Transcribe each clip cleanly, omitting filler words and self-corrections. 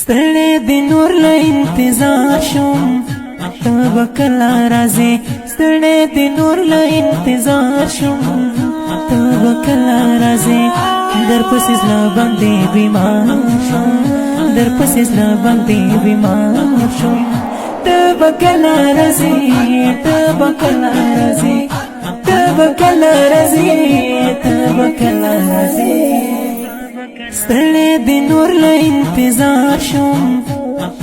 ستړی د نور له انتظار شوم ته به کله راځې ستړی د نور له انتظار شوم ته به کله راځې درپسې زړه باندې بیمار شوم درپسې زړه باندې بیمار شوم ته به کله راځې ته به کله راځې ته به کله راځې ته به کله راځې ستړی د نور له انتظار شوم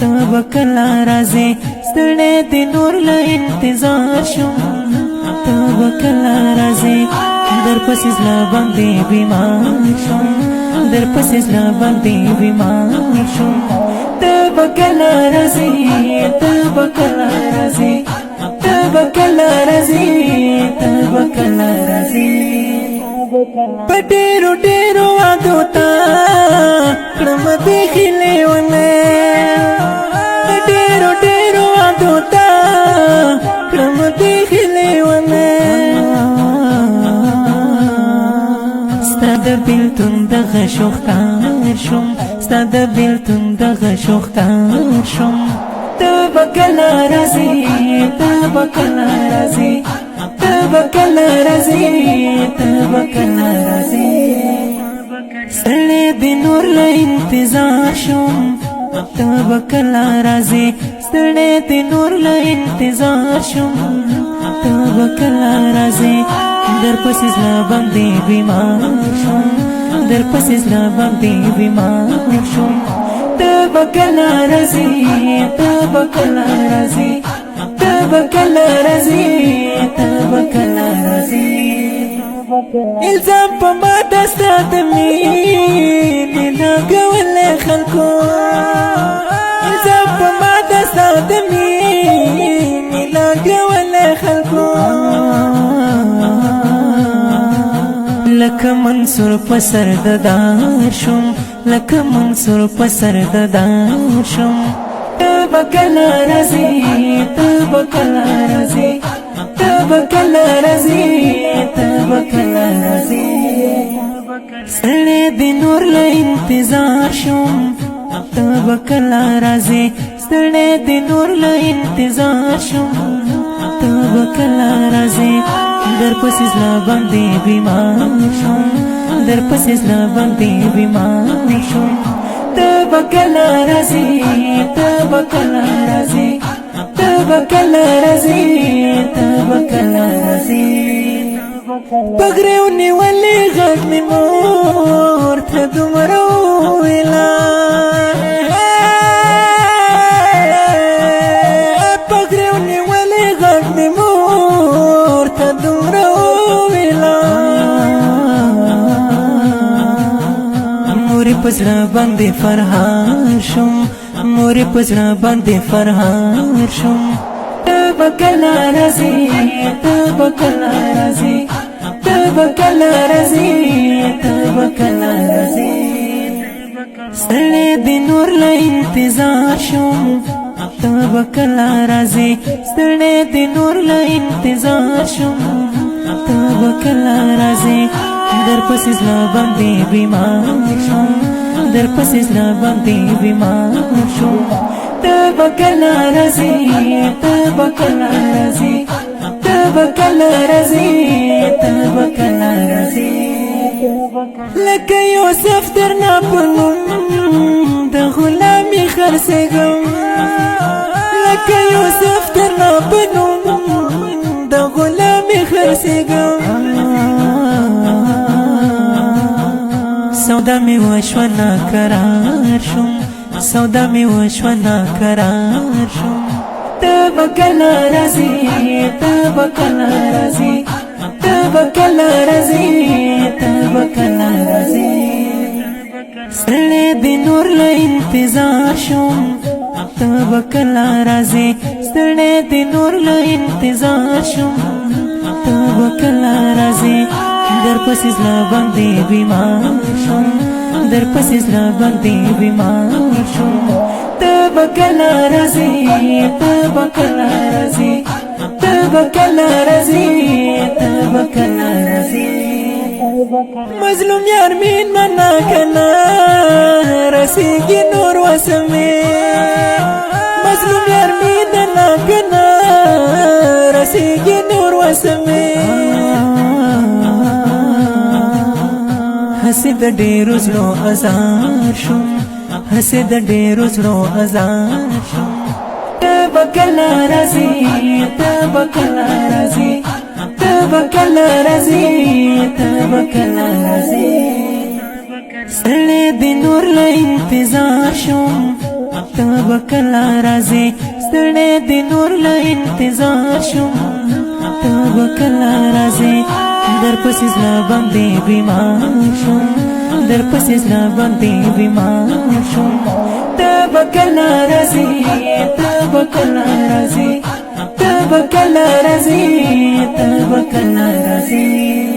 ته به کله راځې ستړی د نور له انتظار شوم ته به کله راځې درپسې زړه باندې بیمار شوم درپسې زړه باندې بیمار شوم ته به کله راځې ته به کله راځې ته به کله راځې ته به کله راځې په ډېرو ډېرو وعدو ته کړم دې لیونی په ډېرو ډېرو وعدو ته کړم دې لیونی ستا د بېلتون دغه شوخکار شوم ستا د بېلتون دغه شوخکار شوم ته به کله راځې ته به کله راځې ته به کله راځې ته به کله راځې ستړی د نور له انتظار شوم ته به کله راځې ستړی د نور له انتظار شوم ته به کله راځې درپسې زړه باندې بیمار شوم درپسې زړه باندې بیمار شوم ته به کله راځې ته به کله راځې ته به کله راځې ته به کله راځې الزام په ما د ستا د مینې لګولی خلکو الزام په ما د ستا د مینې لګولی خلکو لکه منصور په سر د دار شوم لکه منصور په سر د دار شوم ته به کله راځې ته به کله راځې ته به کله راځې ته به کله راځې ستړی د نور له انتظار شوم ته به کله راځې ستړی د نور له انتظار شوم ته به کله راځې درپسې زړه باندې بیمار شوم درپسې زړه باندې بیمار شوم ته به کله راځې ته به کله راځې ته به کله راځې ته به کله راځې پګریو نیولې غږ مې مور ته دومره وویله پګریو نیولې غږ مې مور ته دومره وویله مورې په زړه باندې فرهار شوم مورې په زړه باندې فرهار شوم ته به کله راځې ته به کله راځې ته به کله راځې ته به کله راځې ستړی د نور له انتظار شوم ته به کله راځې ستړی د نور له انتظار شوم ته به کله راځې درپسې زړه باندې بیمار شوم درپسې زړه باندې بیمار شوم ته به کله راځې ته به کله راځې ته به کله راځې ته به کله راځې لکه یوسف درنه په نوم د غلامي خرڅېږم لکه یوسف درنه په نوم د غلامي خرڅېږم سودا می وشوه ناقرار شوم سودا می وشوه ناقرار شوم ته به کله راځې ته به کله راځې ته به کله راځې ته به کله راځې ستړی د نور له انتظار شوم ته به کله راځې ستړی د نور له انتظار شوم ته به کله راځې درپسې زړه باندې بیمار شوم درپسې زړه باندې بیمار شوم ته به کله راځې ته به کله راځې ته به کله راځې ته به کله راځې مظلوم یار مین منا کنا رسیږي نور وسمه مظلوم یار مین منا کنا رسیږي نور وسمه حسد ډېرو زړو ازار شوم حسد ډېرو زړو ازار شوم تبکلا رازي تبکلا رازي تبکلا رازي تبکلا رازي سړې د نور له انتظار شوم تبکلا رازي سړې د نور له انتظار شوم تبکلا رازي در پسې زلا باندې بیمار شوم در پسې زلا باندې بیمار شوم تبکلا رازي تبکلا رازي تبکلا رازي تبکلا رازي